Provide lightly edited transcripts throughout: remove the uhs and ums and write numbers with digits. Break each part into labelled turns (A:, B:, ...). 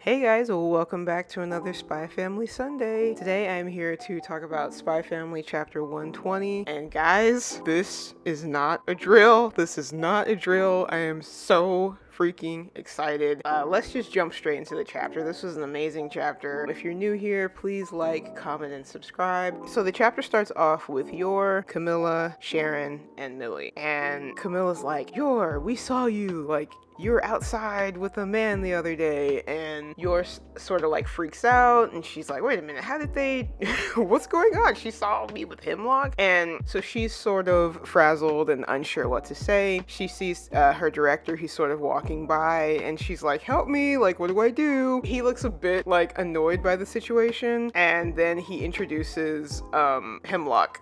A: Hey guys, welcome back to another Spy Family Sunday. Today I'm here to talk about Spy Family chapter 120. And guys, this is not a drill. I am so freaking excited. Let's just jump straight into the chapter. This was an amazing chapter. If you're new here, please like, comment, and subscribe. So the chapter starts off with Yor, Camilla, Sharon, and Millie. And Camilla's like, Yor, we saw you. Like, you were outside with a man the other day. And Yor sort of like freaks out. And she's like, wait a minute, how did they, what's going on? She saw me with Hemlock. And so she's sort of frazzled and unsure what to say. She sees her director. He's sort of walking by and she's like, help me, like, what do I do? He looks a bit like annoyed by the situation, and then he introduces Hemlock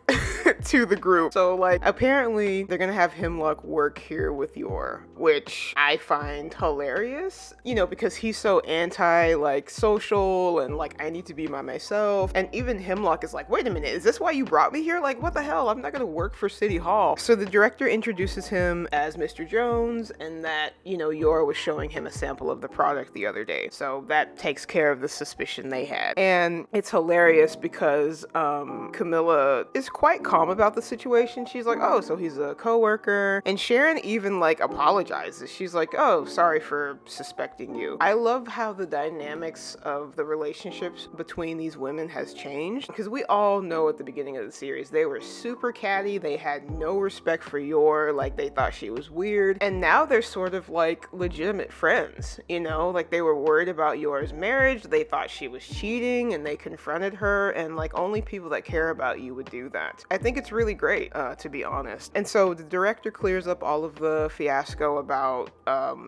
A: to the group. So like apparently they're gonna have Hemlock work here with Yor, which I find hilarious, you know, because he's so anti like social and like I need to be by myself. And even Hemlock is like, wait a minute, is this why you brought me here? Like, what the hell? I'm not gonna work for City Hall. So the director introduces him as Mr. Jones, and that, you know, Yor was showing him a sample of the product the other day. So that takes care of the suspicion they had. And it's hilarious because Camilla is quite calm about the situation. She's like, oh, so he's a coworker. And Sharon even like apologizes. She's like, oh, sorry for suspecting you. I love how the dynamics of the relationships between these women has changed, because we all know at the beginning of the series they were super catty. They had no respect for Yor. Like, they thought she was weird. And now they're sort of like legitimate friends, you know, like they were worried about Yor's marriage. They thought she was cheating and they confronted her, and like only people that care about you would do that. I think it's really great, to be honest. And so the director clears up all of the fiasco about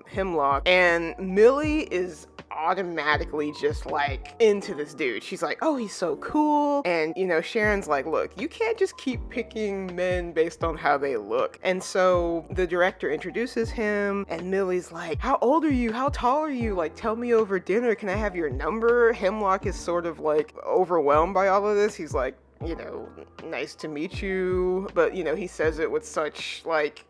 A: Hemlock, and Millie is automatically just like into this dude. She's like, oh, he's so cool. And you know, Sharon's like, look, you can't just keep picking men based on how they look. And so the director introduces him, and Millie's like, how old are you? How tall are you? Like, tell me over dinner. Can I have your number? Hemlock is sort of like overwhelmed by all of this. He's like, you know, nice to meet you. But, you know, he says it with such, like,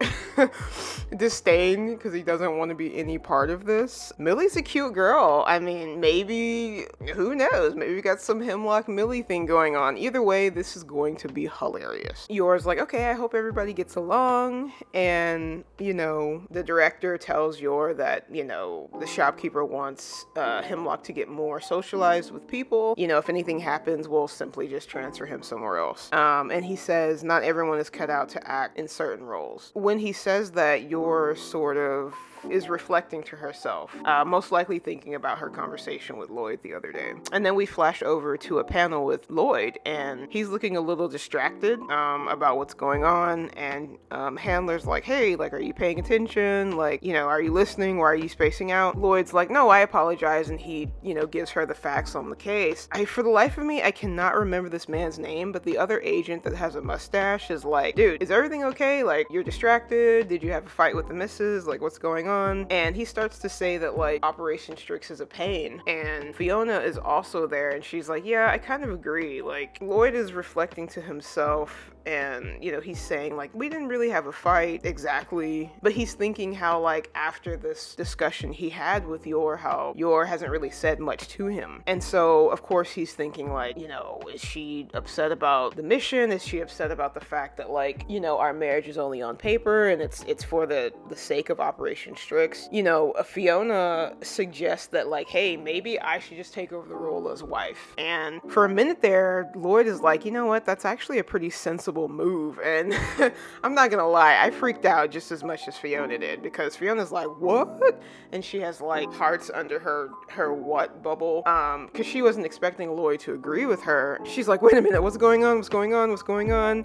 A: disdain because he doesn't want to be any part of this. Millie's a cute girl. I mean, maybe, who knows? Maybe we got some Hemlock Millie thing going on. Either way, this is going to be hilarious. Yor's like, okay, I hope everybody gets along. And, you know, the director tells Yor that, you know, the shopkeeper wants Hemlock to get more socialized with people. You know, if anything happens, we'll simply just transfer him somewhere else. And he says not everyone is cut out to act in certain roles. When he says that, Yor sort of is reflecting to herself, most likely thinking about her conversation with Lloyd the other day. And then we flash over to a panel with Lloyd, and he's looking a little distracted about what's going on. And Handler's like, hey, like, are you paying attention? Like, you know, are you listening? Why are you spacing out? Lloyd's like, no, I apologize. And he, you know, gives her the facts on the case. For the life of me, I cannot remember this man's name, but the other agent that has a mustache is like, dude, is everything okay? Like, you're distracted? Did you have a fight with the missus? Like, what's going on? And he starts to say that like Operation Strix is a pain, and Fiona is also there, and she's like, yeah, I kind of agree. Like, Lloyd is reflecting to himself, and you know, he's saying like, we didn't really have a fight exactly, but he's thinking how like after this discussion he had with Yor, how Yor hasn't really said much to him. And so of course he's thinking like, you know, is she upset about the mission? Is she upset about the fact that like, you know, our marriage is only on paper and it's for the sake of Operation Strix? You know, Fiona suggests that like, hey, maybe I should just take over the role as wife. And for a minute there, Lloyd is like, you know what, that's actually a pretty sensible move. And I'm not gonna lie, I freaked out just as much as Fiona did, because Fiona's like, what? And she has like hearts under her what bubble, because she wasn't expecting Lloyd to agree with her. She's like, wait a minute, what's going on?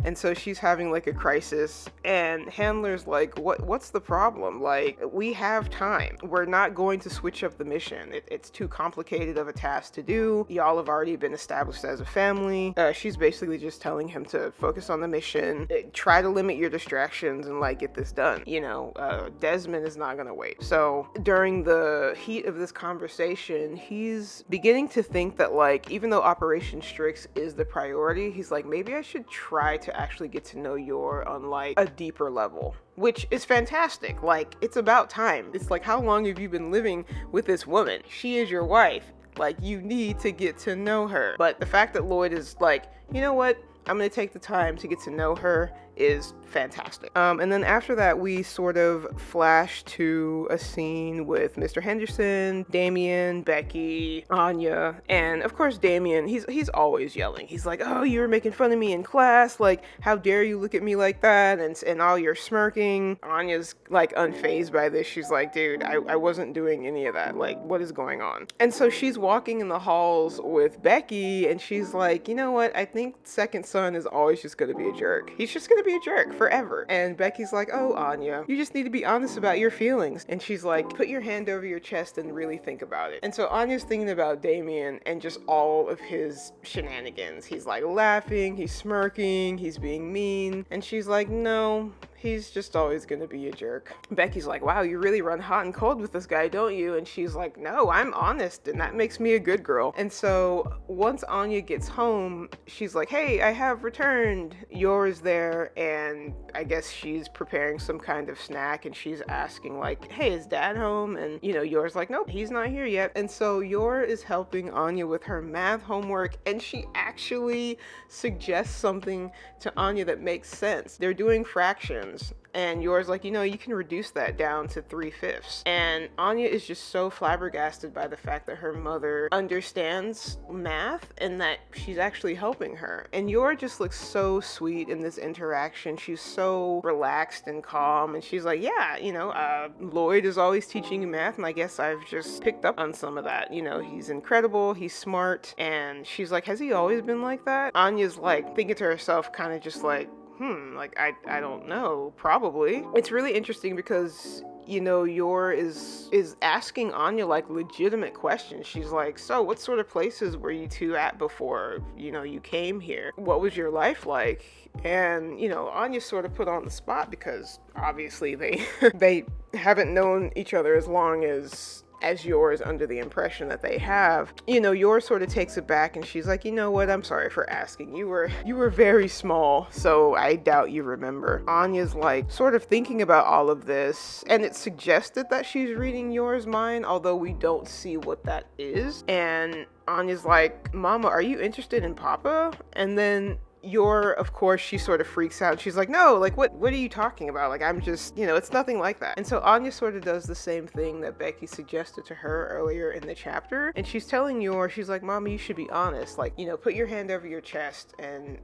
A: And so she's having like a crisis, and Handler's like, what's the problem? Like, we have time. We're not going to switch up the mission. It's too complicated of a task to do. Y'all have already been established as a family. She's basically just telling him to focus on the mission, try to limit your distractions, and like get this done. You know, Desmond is not gonna wait. So during the heat of this conversation, he's beginning to think that like, even though Operation Strix is the priority, he's like, maybe I should try to actually get to know Yor on like a deeper level. which is fantastic. Like, it's about time. It's like, how long have you been living with this woman? She is your wife. Like, you need to get to know her. But the fact that Lloyd is like, you know what? I'm going to take the time to get to know her is fantastic. And then after that, we sort of flash to a scene with Mr. Henderson, Damien, Becky, Anya, and of course Damien, he's always yelling. He's like, oh, you were making fun of me in class, like, how dare you look at me like that, and all you're smirking. Anya's like unfazed by this. She's like, dude, I wasn't doing any of that. Like, what is going on? And so she's walking in the halls with Becky, and she's like, you know what? I think second son is always just gonna be a jerk. He's just gonna be a jerk forever. And Becky's like, oh, Anya, you just need to be honest about your feelings. And she's like, put your hand over your chest and really think about it. And so Anya's thinking about Damien and just all of his shenanigans. He's like laughing, he's smirking, he's being mean. And she's like, no, he's just always gonna be a jerk. Becky's like, wow, you really run hot and cold with this guy, don't you? And she's like, no, I'm honest, and that makes me a good girl. And so once Anya gets home, she's like, hey, I have returned. Yor's there, and I guess she's preparing some kind of snack, and she's asking like, hey, is dad home? And Yor's like, nope, he's not here yet. And so Yor is helping Anya with her math homework, and she actually suggests something to Anya that makes sense. They're doing fractions, and Yor's like, you can reduce that down to 3/5. And Anya is just so flabbergasted by the fact that her mother understands math and that she's actually helping her. And Yor just looks so sweet in this interaction. She's so relaxed and calm, and she's like, yeah, Lloyd is always teaching you math, and I guess I've just picked up on some of that. He's incredible, he's smart. And she's like, has he always been like that? Anya's like thinking to herself, kind of just like, like, I don't know, probably. It's really interesting because Yor is asking Anya like legitimate questions. She's like, so what sort of places were you two at before you came here? What was your life like? And Anya's sort of put on the spot because obviously they haven't known each other as long as Yor is under the impression that they have. Yor sort of takes it back, and she's like, you know what, I'm sorry for asking. You were very small, so I doubt you remember. Anya's like sort of thinking about all of this, and it's suggested that she's reading Yor's mind, although we don't see what that is. And Anya's like, Mama, are you interested in Papa? And then Yor, of course, she sort of freaks out. She's like, no, like, what are you talking about? Like, I'm just, it's nothing like that. And so Anya sort of does the same thing that Becky suggested to her earlier in the chapter. And she's telling Yor, she's like, Mama, you should be honest. Like, put your hand over your chest and,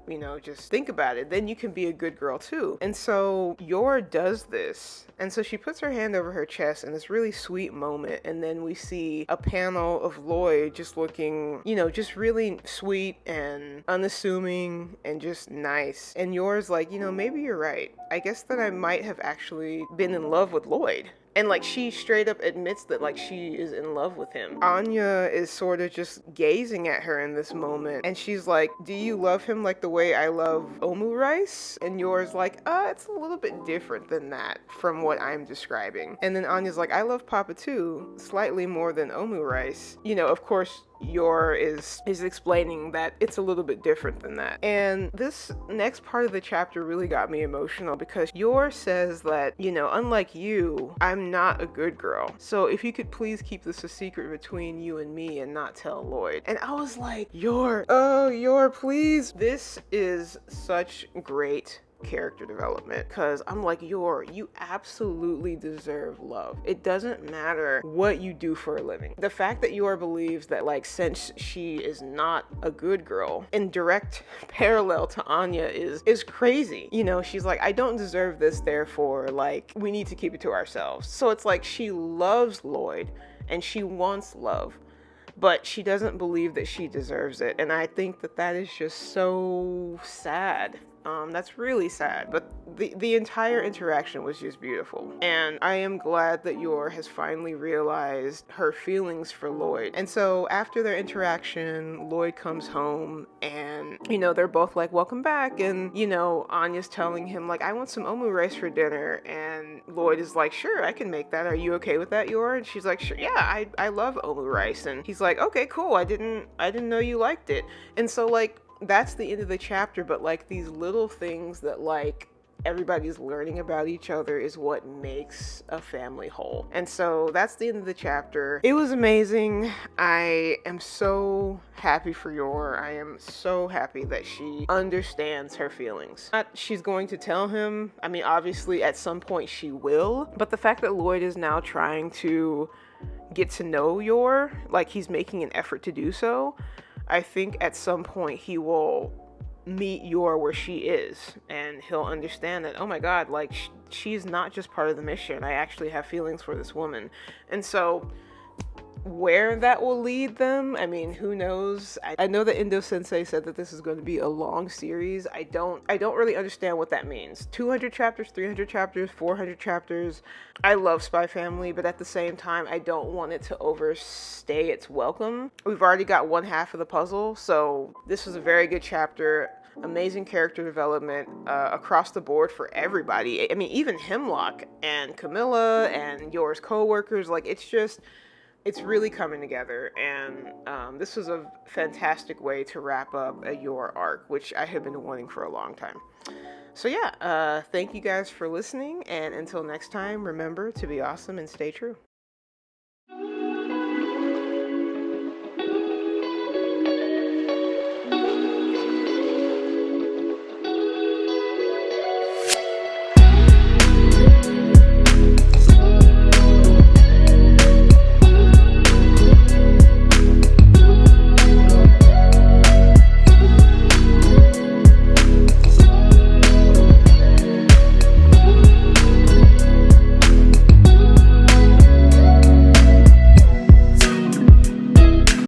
A: just think about it. Then you can be a good girl too. And so Yor does this. And so she puts her hand over her chest in this really sweet moment. And then we see a panel of Lloyd just looking, just really sweet and unassuming and just nice. And Yor's like, maybe you're right. I guess that I might have actually been in love with Lloyd. And like, she straight up admits that like she is in love with him. Anya is sort of just gazing at her in this moment, and she's like, do you love him like the way I love omu rice? And Yor's like, it's a little bit different than that from what I'm describing. And then Anya's like, I love Papa too, slightly more than omu rice. Of course, Yor is explaining that it's a little bit different than that. And this next part of the chapter really got me emotional because Yor says that, unlike you, I'm not a good girl. So if you could please keep this a secret between you and me and not tell Lloyd. And I was like, Yor, please. This is such great character development, because I'm like, you absolutely deserve love. It doesn't matter what you do for a living. The fact that Yor believes that, like, since she is not a good girl, in direct parallel to Anya is crazy. She's like, I don't deserve this, therefore, like, we need to keep it to ourselves. So it's like she loves Lloyd and she wants love, but she doesn't believe that she deserves it. And I think that is just so sad. That's really sad, but the entire interaction was just beautiful. And I am glad that Yor has finally realized her feelings for Lloyd. And so after their interaction, Lloyd comes home and, they're both like, welcome back. And, Anya's telling him like, I want some omu rice for dinner. And Lloyd is like, sure, I can make that. Are you okay with that, Yor? And she's like, sure, yeah, I love omu rice. And he's like, okay, cool. I didn't know you liked it. And so like, that's the end of the chapter, but like these little things that like everybody's learning about each other is what makes a family whole. And so that's the end of the chapter. It was amazing. I am so happy for Yor. I am so happy that she understands her feelings. Not she's going to tell him. I mean, obviously at some point she will, but the fact that Lloyd is now trying to get to know Yor, like he's making an effort to do so, I think at some point he will meet Yor where she is, and he'll understand that, oh my god, like she's not just part of the mission. I actually have feelings for this woman. And so where that will lead them, I mean, who knows? I know that Indo Sensei said that this is going to be a long series. I don't really understand what that means. 200 chapters, 300 chapters, 400 chapters. I love Spy Family, but at the same time, I don't want it to overstay its welcome. We've already got one half of the puzzle, so this was a very good chapter. Amazing character development across the board for everybody. I mean, even Hemlock and Camilla and Yor's co-workers, like it's really coming together, and this was a fantastic way to wrap up a Yor arc, which I have been wanting for a long time. So yeah, thank you guys for listening, and until next time, remember to be awesome and stay true.